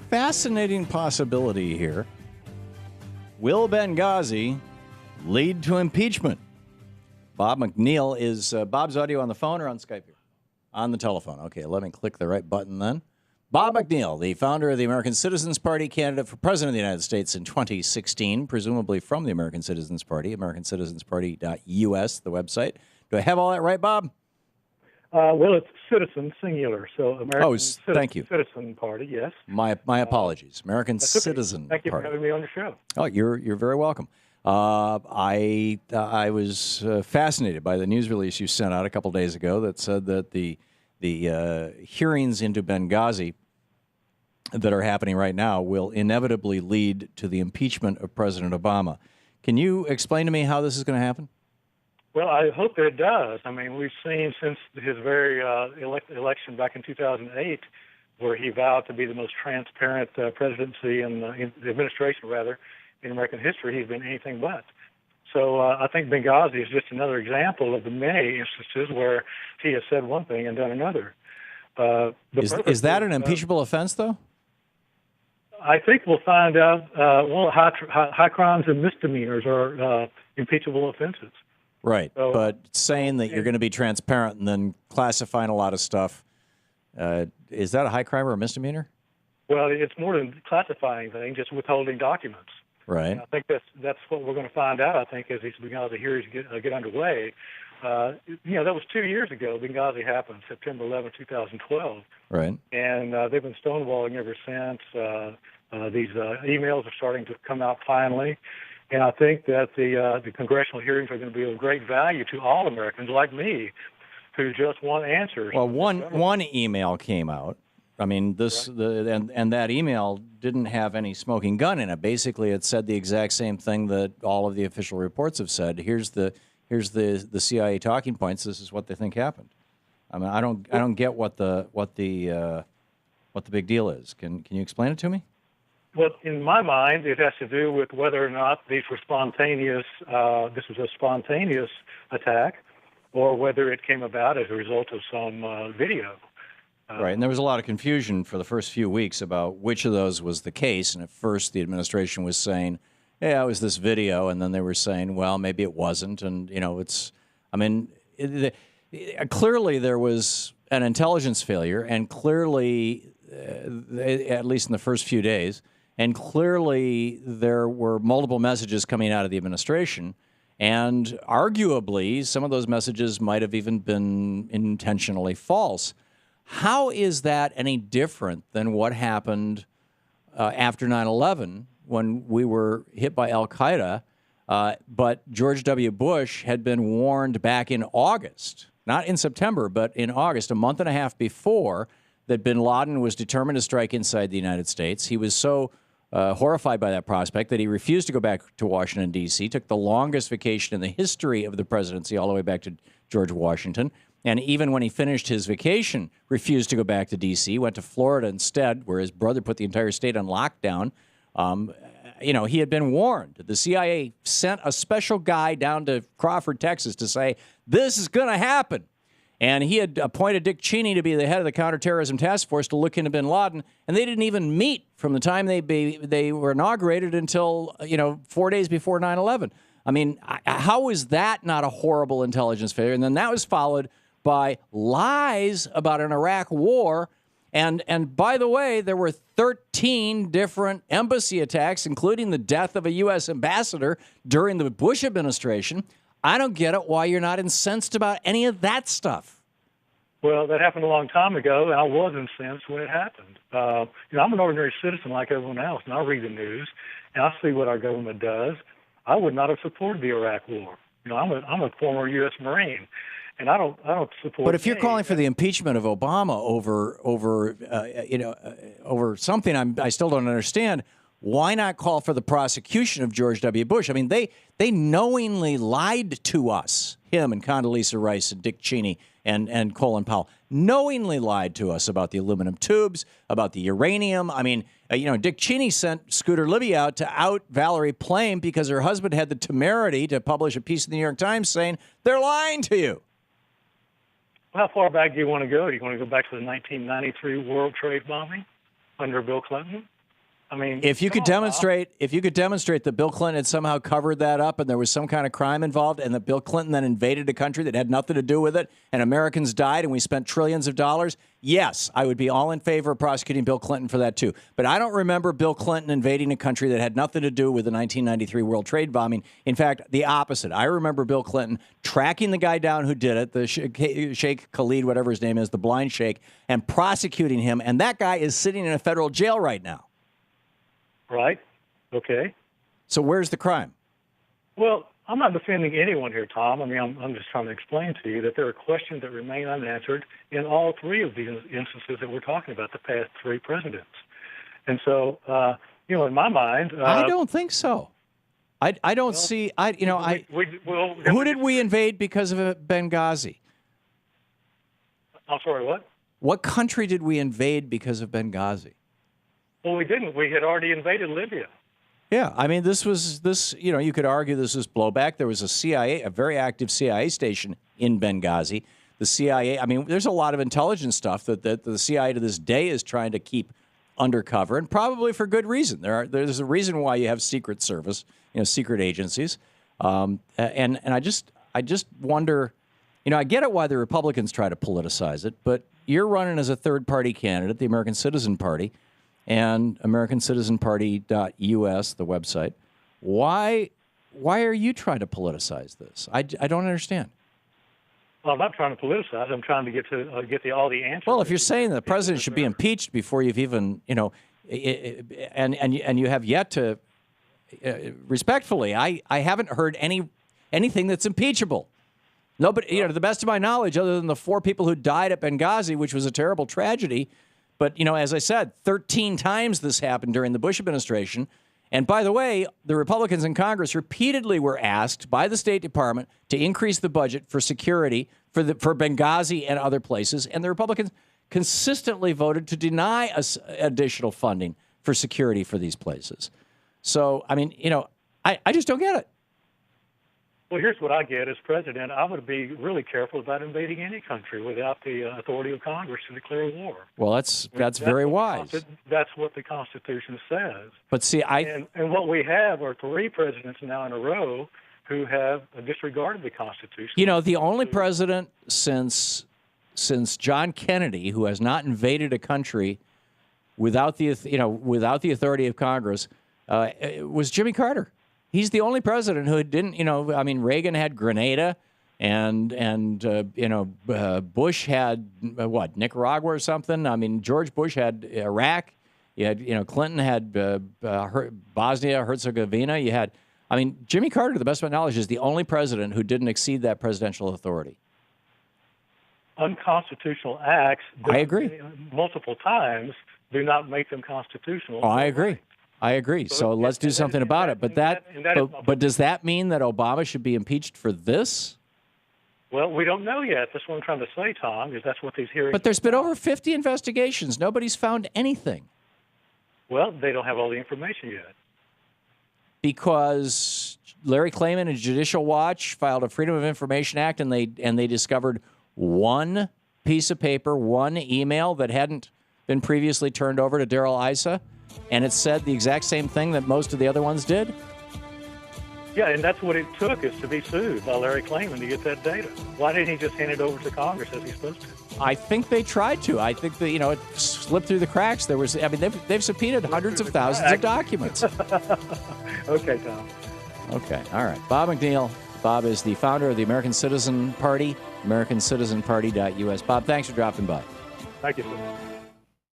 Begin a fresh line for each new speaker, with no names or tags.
fascinating possibility here. Will Benghazi lead to impeachment? Bob McNeil is Bob's audio on the phone or on Skype here? On the telephone. Okay, let me click the right button then. Bob McNeil, the founder of the American Citizens Party, candidate for president of the United States in 2016, presumably from the American Citizens Party, americancitizensparty.us, the website. Do I have all that right, Bob?
Well, it's citizen, singular, so American
thank you.
Citizen Party, yes.
My apologies. American Citizen
Thank you
Party.
for having me on the show.
Oh, you're very welcome. I was fascinated by the news release you sent out a couple days ago that said that the hearings into Benghazi that are happening right now will inevitably lead to the impeachment of President Obama. Can you explain to me how this is going to happen?
Well, I hope that it does. I mean, we've seen since his very election back in 2008, where he vowed to be the most transparent presidency in the administration, rather, in American history, he's been anything but. So I think Benghazi is just another example of the many instances where he has said one thing and done another.
Is that an impeachable offense, though?
I think we'll find out. High crimes and misdemeanors are impeachable offenses.
Right, so, but saying that you're going to be transparent and then classifying a lot of stuff, is that a high crime or a misdemeanor?
Well, it's more than classifying things, just withholding documents.
Right.
And I think that's what we're going to find out, I think, as these Benghazi hearings get underway. That was 2 years ago. Benghazi happened, September 11, 2012.
Right.
And they've been stonewalling ever since. These emails are starting to come out finally. And I think that the congressional hearings are going to be of great value to all Americans like me who just want answers.
Well, one email came out. I mean, and that email didn't have any smoking gun in it. Basically, it said the exact same thing that all of the official reports have said. Here's the CIA talking points. This is what they think happened. I mean, I don't get what the big deal is. Can you explain it to me?
Well, in my mind, it has to do with whether or not these were spontaneous. This was a spontaneous attack, or whether it came about as a result of some video.
Right, and there was a lot of confusion for the first few weeks about which of those was the case. And at first, the administration was saying, "Yeah, it was this video," and then they were saying, "Well, maybe it wasn't." And clearly there was an intelligence failure, and clearly, at least in the first few days. And clearly, there were multiple messages coming out of the administration, and arguably, some of those messages might have even been intentionally false. How is that any different than what happened after 9/11 when we were hit by al-Qaeda, but George W. Bush had been warned back in August, not in September, but in August, a month and a half before, that bin Laden was determined to strike inside the United States. He was so horrified by that prospect that he refused to go back to Washington, D.C., took the longest vacation in the history of the presidency all the way back to George Washington. And even when he finished his vacation, refused to go back to D.C., went to Florida instead, where his brother put the entire state on lockdown. He had been warned. The CIA sent a special guy down to Crawford, Texas, to say, this is going to happen. And he had appointed Dick Cheney to be the head of the counterterrorism task force to look into bin Laden, and they didn't even meet from the time they were inaugurated until 4 days before 9/11. I mean, how is that not a horrible intelligence failure? And then that was followed by lies about an Iraq war. And by the way, there were 13 different embassy attacks, including the death of a U.S. ambassador during the Bush administration. I don't get it why you're not incensed about any of that stuff.
Well, that happened a long time ago, and I was incensed when it happened. I'm an ordinary citizen like everyone else, and I read the news, and I see what our government does. I would not have supported the Iraq War. I'm a former U.S. Marine, and I don't support.
But if you're calling for the impeachment of Obama over something I still don't understand, why not call for the prosecution of George W. Bush? I mean, they knowingly lied to us, him and Condoleezza Rice and Dick Cheney and Colin Powell, knowingly lied to us about the aluminum tubes, about the uranium. I mean, Dick Cheney sent Scooter Libby out to out Valerie Plame because her husband had the temerity to publish a piece in the New York Times saying, they're lying to you.
How far back do you want to go? Do you want to go back to the 1993 World Trade bombing under Bill Clinton? I mean,
if you
come
could
on, Bob.
demonstrate that Bill Clinton had somehow covered that up and there was some kind of crime involved and that Bill Clinton then invaded a country that had nothing to do with it and Americans died and we spent trillions of dollars, yes, I would be all in favor of prosecuting Bill Clinton for that too. But I don't remember Bill Clinton invading a country that had nothing to do with the 1993 World Trade bombing. In fact, the opposite. I remember Bill Clinton tracking the guy down who did it, the Sheikh Khalid, whatever his name is, the blind sheikh, and prosecuting him. And that guy is sitting in a federal jail right now.
Right. Okay.
So where's the crime?
Well, I'm not defending anyone here, Tom. I mean, I'm just trying to explain to you that there are questions that remain unanswered in all three of these instances that we're talking about, the past three presidents. And so, in my mind,
I don't think so. I don't see. Who did we invade because of Benghazi?
I'm sorry, what?
What country did we invade because of Benghazi?
Well, we didn't. We had already invaded Libya.
Yeah, I mean, you could argue this was blowback. There was a very active CIA station in Benghazi. The CIA, I mean, there's a lot of intelligence stuff that the CIA to this day is trying to keep undercover, and probably for good reason. There's a reason why you have Secret Service, secret agencies. And I just wonder, I get it why the Republicans try to politicize it, but you're running as a third-party candidate, the American Citizen Party, and AmericanCitizenParty.us, the website. Why are you trying to politicize this? I don't understand.
Well, I'm not trying to politicize. I'm trying to get all the answers.
Well, if you're saying the president should be impeached before you've even, and you have yet to, respectfully, I haven't heard anything that's impeachable. Nobody, to the best of my knowledge, other than the 4 people who died at Benghazi, which was a terrible tragedy. But, as I said, 13 times this happened during the Bush administration. And by the way, the Republicans in Congress repeatedly were asked by the State Department to increase the budget for security for Benghazi and other places. And the Republicans consistently voted to deny us additional funding for security for these places. So, I mean, I just don't get it.
Well, here's what I get as president. I would be really careful about invading any country without the authority of Congress to declare war.
Well, that's very wise.
That's what the Constitution says.
But see,
and what we have are 3 presidents now in a row who have disregarded the Constitution.
The only president since John Kennedy who has not invaded a country without the authority of Congress was Jimmy Carter. He's the only president who didn't, Reagan had Grenada and Bush had, Nicaragua or something? I mean, George Bush had Iraq. You had, Clinton had Bosnia, Herzegovina. Jimmy Carter, to the best of my knowledge, is the only president who didn't exceed that presidential authority.
Unconstitutional acts,
I agree,
multiple times, do not make them constitutional.
Oh, I agree. I agree. So let's do something about it. But but does that mean that Obama should be impeached for this?
Well, we don't know yet. That's what I'm trying to say, Tom, is that's what these hearings.
But there's been over 50 investigations. Nobody's found anything.
Well, they don't have all the information yet.
Because Larry Klayman and Judicial Watch filed a Freedom of Information Act, and they discovered one piece of paper, one email that hadn't been previously turned over to Darrell Issa. And it said the exact same thing that most of the other ones did?
Yeah, and that's what it took, is to be sued by Larry Klayman to get that data. Why didn't he just hand it over to Congress as he's supposed to?
I think they tried to. I think that, it slipped through the cracks. They've subpoenaed hundreds of thousands of documents.
Okay, Tom.
Okay, all right. Bob McNeil. Bob is the founder of the American Citizen Party, AmericanCitizenParty.us. Bob, thanks for dropping by.
Thank you, sir.